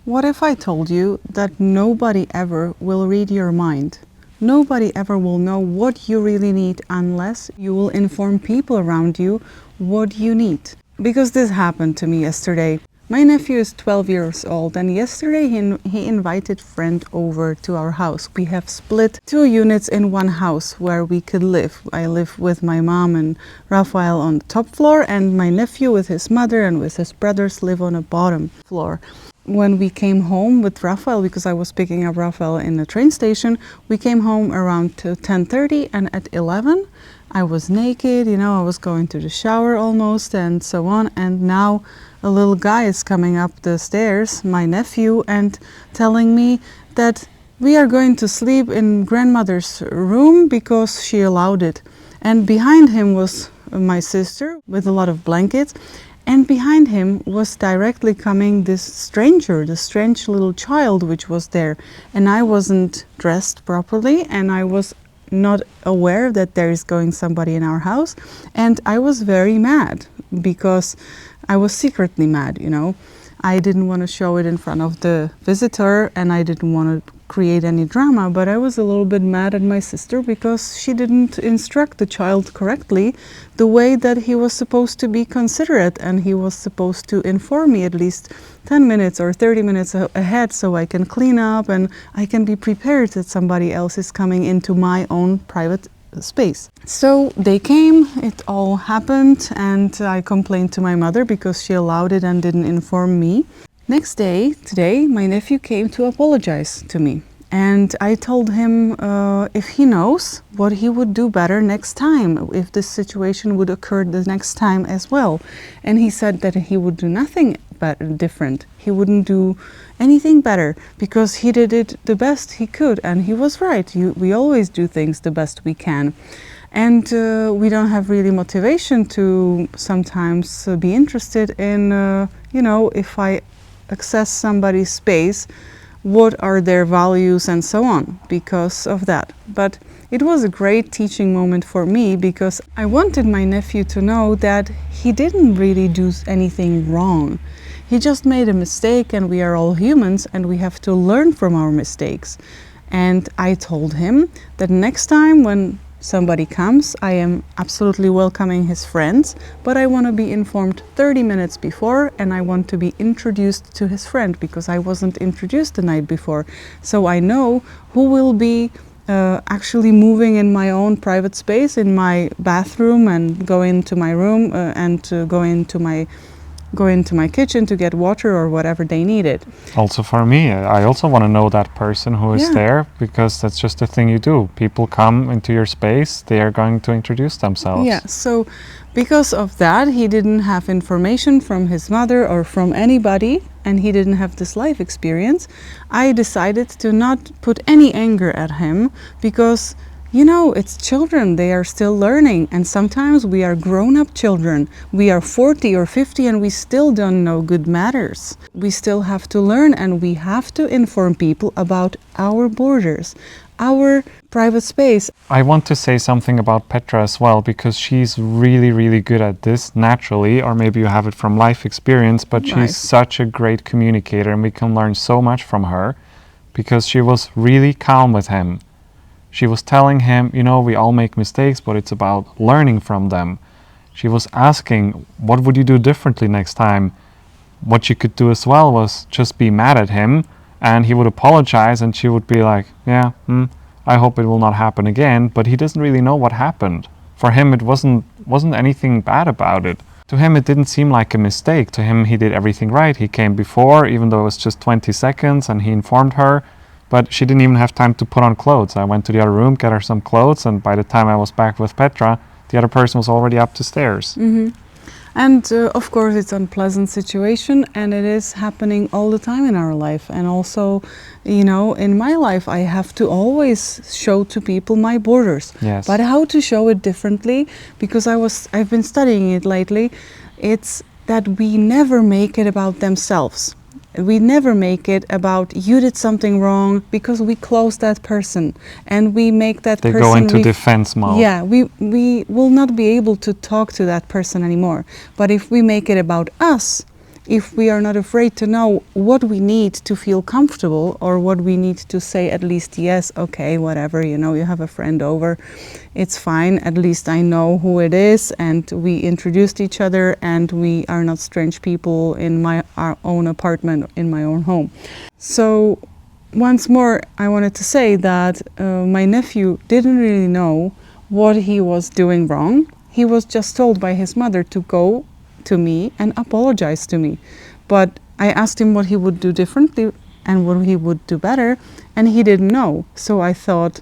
What if I told you that nobody ever will read your mind? Nobody ever will know what you really need unless you will inform people around you what you need. Because this happened to me yesterday. My nephew is 12 years old, and yesterday he invited a friend over to our house. We have split 2 units in one house where we could live. I live with my mom and Raphael on the top floor, and my nephew with his mother and with his brothers live on the bottom floor. When we came home with Raphael, because I was picking up Raphael in the train station, we came home around 10:30, and at 11 I was naked, I was going to the shower almost and so on, and now a little guy is coming up the stairs, my nephew, and telling me that we are going to sleep in grandmother's room because she allowed it. And behind him was my sister with a lot of blankets, and behind him was directly coming this stranger, the strange little child which was there. And I wasn't dressed properly, and I was not aware that there is going somebody in our house, and I was very mad because I was secretly mad, I didn't want to show it in front of the visitor, and I didn't want to create any drama, but I was a little bit mad at my sister because she didn't instruct the child correctly, the way that he was supposed to be considerate, and he was supposed to inform me at least 10 minutes or 30 minutes ahead so I can clean up and I can be prepared that somebody else is coming into my own private space. So they came, it all happened, and I complained to my mother because she allowed it and didn't inform me. Next day, today, my nephew came to apologize to me, and I told him if he knows what he would do better next time, if this situation would occur the next time as well. And he said that he would do nothing different. He wouldn't do anything better because he did it the best he could, and he was right. We always do things the best we can. And we don't have really motivation to sometimes be interested in, if I access somebody's space, what are their values and so on because of that. But it was a great teaching moment for me because I wanted my nephew to know that he didn't really do anything wrong. He just made a mistake, and we are all humans and we have to learn from our mistakes. And I told him that next time when somebody comes, I am absolutely welcoming his friends, but I want to be informed 30 minutes before, and I want to be introduced to his friend because I wasn't introduced the night before. So I know who will be actually moving in my own private space, in my bathroom, and go into my room and go into my kitchen to get water or whatever they needed. Also for me, I also want to know that person who is there, because that's just a thing you do. People come into your space, they are going to introduce themselves. Yeah, so because of that, he didn't have information from his mother or from anybody, and he didn't have this life experience. I decided to not put any anger at him because it's children, they are still learning, and sometimes we are grown-up children. We are 40 or 50 and we still don't know good matters. We still have to learn, and we have to inform people about our borders, our private space. I want to say something about Petra as well, because she's really, really good at this naturally, or maybe you have it from life experience, but she's such a great communicator, and we can learn so much from her because she was really calm with him. She was telling him, we all make mistakes, but it's about learning from them. She was asking, what would you do differently next time? What she could do as well was just be mad at him, and he would apologize, and she would be like, I hope it will not happen again, but he doesn't really know what happened. For him, it wasn't anything bad about it. To him, it didn't seem like a mistake. To him, he did everything right. He came before, even though it was just 20 seconds, and he informed her. But she didn't even have time to put on clothes. I went to the other room, get her some clothes, and by the time I was back with Petra, the other person was already up the stairs. Mm-hmm. And of course it's an unpleasant situation, and it is happening all the time in our life. And also, in my life, I have to always show to people my borders. Yes. But how to show it differently, because I've been studying it lately, it's that we never make it about themselves. We never make it about you did something wrong, because we close that person and we make that person... They go into defense mode. Yeah, we will not be able to talk to that person anymore. But if we make it about us, if we are not afraid to know what we need to feel comfortable, or what we need to say at least yes, okay, whatever, you know, you have a friend over, it's fine, at least I know who it is, and we introduced each other, and we are not strange people in our own apartment, in my own home. So once more, I wanted to say that my nephew didn't really know what he was doing wrong. He was just told by his mother to go to me and apologize to me. But I asked him what he would do differently and what he would do better, and he didn't know. So I thought,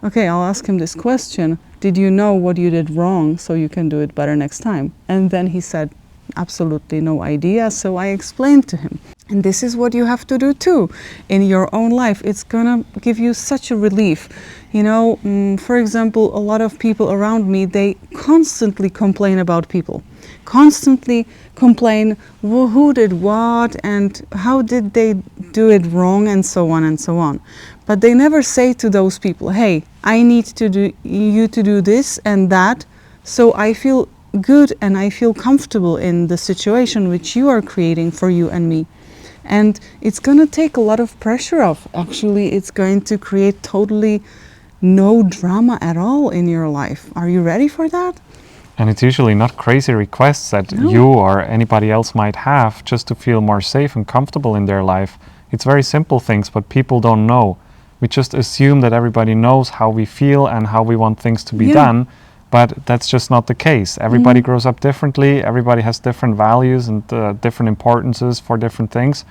okay, I'll ask him this question. Did you know what you did wrong so you can do it better next time? And then he said, absolutely no idea. So I explained to him. And this is what you have to do too in your own life. It's gonna give you such a relief. You know, for example, a lot of people around me, they constantly complain about people. Constantly complain, well, who did what and how did they do it wrong, and so on and so on. But they never say to those people, hey, I need you to do this and that, so I feel good and I feel comfortable in the situation which you are creating for you and me. And it's going to take a lot of pressure off. Actually, it's going to create totally no drama at all in your life. Are you ready for that? And it's usually not crazy requests that you or anybody else might have just to feel more safe and comfortable in their life. It's very simple things, but people don't know. We just assume that everybody knows how we feel and how we want things to be done, but that's just not the case. Everybody grows up differently, everybody has different values and different importances for different things.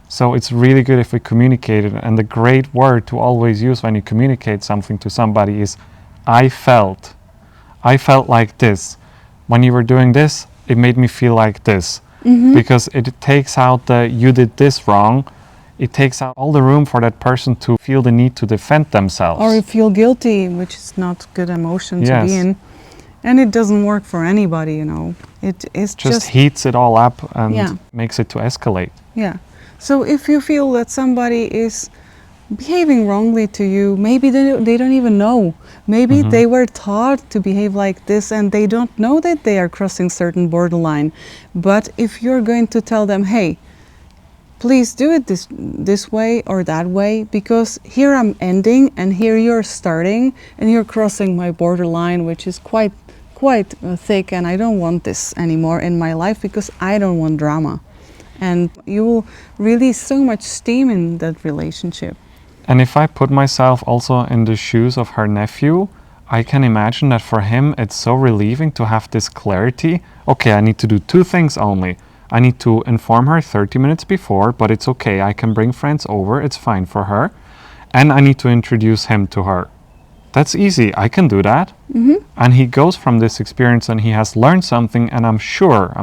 So it's really good if we communicate it. And the great word to always use when you communicate something to somebody is, I felt like this. When you were doing this, it made me feel like this. Because it takes out the you did this wrong. It takes out all the room for that person to feel the need to defend themselves. Or feel guilty, which is not good emotion to be in. And it doesn't work for anybody, you know. It is just heats it all up and makes it to escalate. Yeah. So if you feel that somebody is behaving wrongly to you, maybe they don't even know. Maybe they were taught to behave like this and they don't know that they are crossing certain borderline. But if you're going to tell them, hey, please do it this way or that way, because here I'm ending and here you're starting and you're crossing my borderline, which is quite thick, and I don't want this anymore in my life because I don't want drama. And you will release so much steam in that relationship. And if I put myself also in the shoes of her nephew, I can imagine that for him it's so relieving to have this clarity. Okay, I need to do two things only. I need to inform her 30 minutes before, but it's okay, I can bring friends over, it's fine for her. And I need to introduce him to her. That's easy, I can do that. And he goes from this experience and he has learned something, and I'm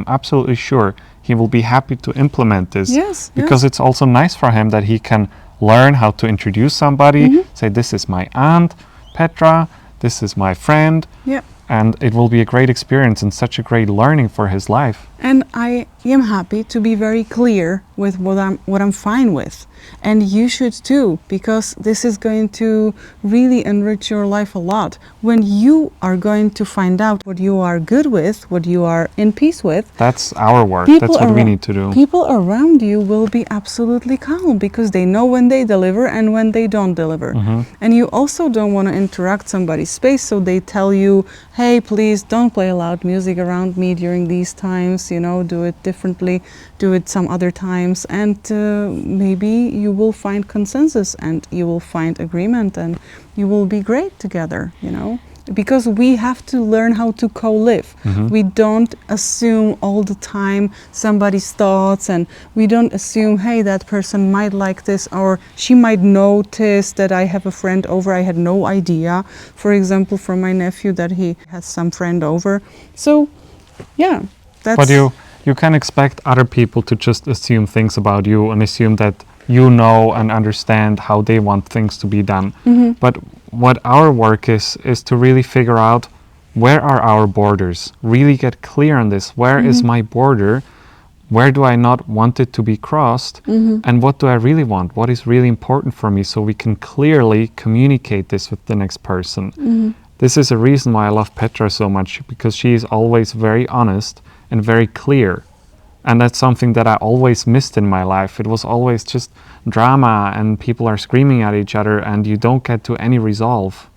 absolutely sure he will be happy to implement this. Yes. Because it's also nice for him that he can learn how to introduce somebody, say, this is my aunt, Petra, this is my friend. Yeah. And it will be a great experience and such a great learning for his life. And I am happy to be very clear with what I'm fine with. And you should too, because this is going to really enrich your life a lot. When you are going to find out what you are good with, what you are in peace with. That's our work. That's what we need to do. People around you will be absolutely calm because they know when they deliver and when they don't deliver. And you also don't want to interrupt somebody's space, so they tell you, hey, please don't play loud music around me during these times, you know, do it differently, do it some other times, and maybe you will find consensus and you will find agreement and you will be great together, you know, because we have to learn how to co-live. We don't assume all the time somebody's thoughts, and we don't assume, hey, that person might like this, or she might notice that I have a friend over. I had no idea, for example, from my nephew that he has some friend over. So yeah, that's... But you can expect other people to just assume things about you and assume that you know and understand how they want things to be done. But what our work is to really figure out, where are our borders? Really get clear on this. Where is my border? Where do I not want it to be crossed? And what do I really want? What is really important for me? So we can clearly communicate this with the next person. This is a reason why I love Petra so much, because she is always very honest and very clear. And that's something that I always missed in my life. It was always just drama and people are screaming at each other and you don't get to any resolve.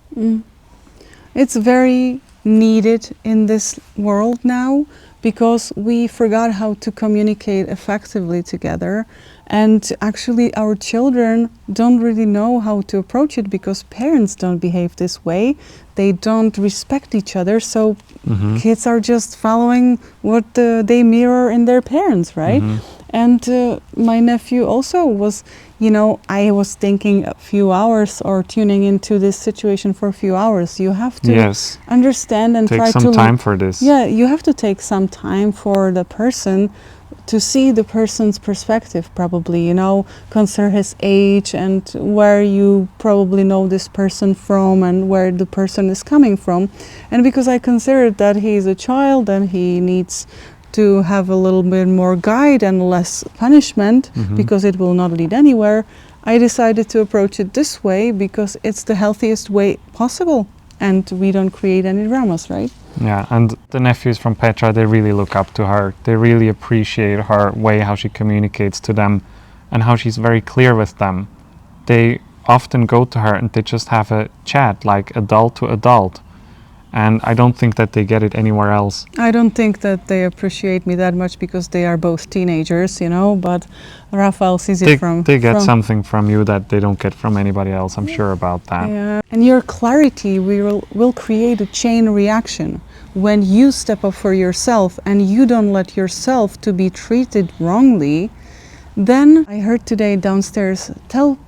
It's very needed in this world now, because we forgot how to communicate effectively together, and actually our children don't really know how to approach it because parents don't behave this way. They don't respect each other, so kids are just following what they mirror in their parents, right? And my nephew also was, you know, I was thinking a few hours or tuning into this situation for a few hours. You have to understand and take try some to time for this. Yeah, you have to take some time for the person to see the person's perspective, probably, you know, consider his age and where you probably know this person from and where the person is coming from. And because I considered that he's a child and he needs to have a little bit more guide and less punishment, because it will not lead anywhere, I decided to approach it this way because it's the healthiest way possible and we don't create any dramas, right? Yeah, and the nephews from Petra, they really look up to her. They really appreciate her way, how she communicates to them and how she's very clear with them. They often go to her and they just have a chat like adult to adult. And I don't think that they get it anywhere else. I don't think that they appreciate me that much because they are both teenagers, you know, but Raphael sees it from... They get something from you that they don't get from anybody else, I'm sure about that. Yeah. And your clarity will create a chain reaction. When you step up for yourself and you don't let yourself to be treated wrongly, then I heard today downstairs, tell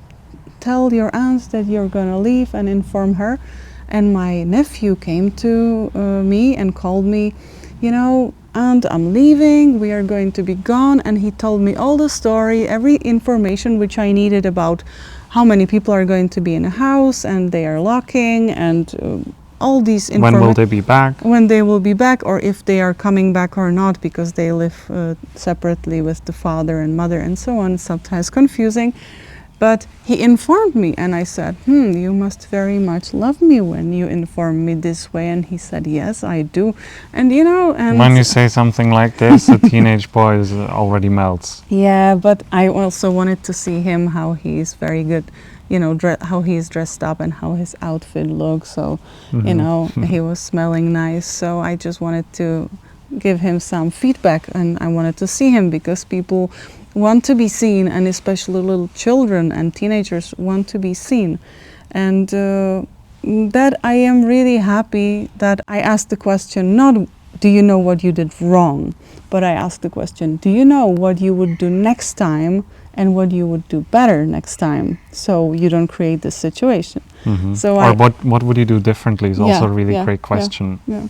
your aunt that you're gonna leave and inform her. And my nephew came to me and called me, you know, Aunt, I'm leaving, we are going to be gone. And he told me all the story, every information which I needed about how many people are going to be in a house and they are locking and all these information. When will they be back? When they will be back, or if they are coming back or not, because they live separately with the father and mother and so on. Sometimes confusing. But he informed me and I said, you must very much love me when you inform me this way. And he said, yes, I do. And you know, and when you say something like this, a teenage boy already melts. Yeah, but I also wanted to see him, how he's very good, you know, how he's dressed up and how his outfit looks. So, you know, he was smelling nice. So I just wanted to give him some feedback and I wanted to see him because people want to be seen, and especially little children and teenagers want to be seen. And that I am really happy that I asked the question, not do you know what you did wrong, but I asked the question, do you know what you would do next time and what you would do better next time, so you don't create this situation. So or what would you do differently is also a really great question. Yeah.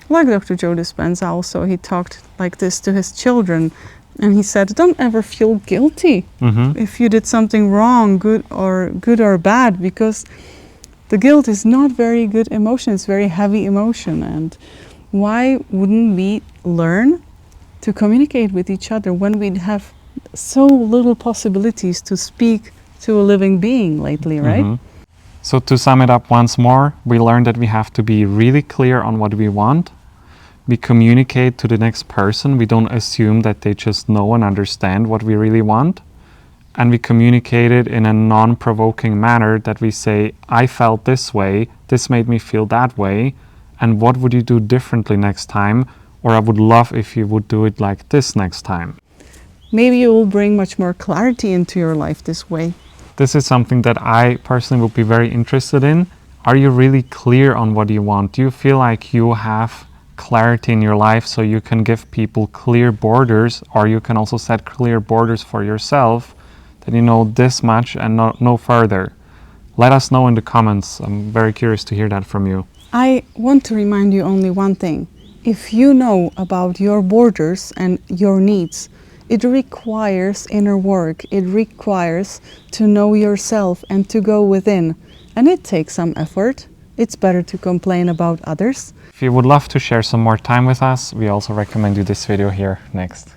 Like Dr. Joe Dispenza also, he talked like this to his children. And he said, don't ever feel guilty if you did something wrong, good or bad, because the guilt is not very good emotion. It's very heavy emotion. And why wouldn't we learn to communicate with each other when we have so little possibilities to speak to a living being lately, right? So to sum it up once more, we learned that we have to be really clear on what we want. We communicate to the next person. We don't assume that they just know and understand what we really want. And we communicate it in a non-provoking manner that we say, I felt this way, this made me feel that way, and what would you do differently next time? Or I would love if you would do it like this next time. Maybe you will bring much more clarity into your life this way. This is something that I personally would be very interested in. Are you really clear on what you want? Do you feel like you have clarity in your life so you can give people clear borders, or you can also set clear borders for yourself that you know this much and no further? Let us know in the comments. I'm very curious to hear that from you. I want to remind you only one thing. If you know about your borders and your needs, it requires inner work. It requires to know yourself and to go within. And it takes some effort. It's better to complain about others. If you would love to share some more time with us, we also recommend you this video here next.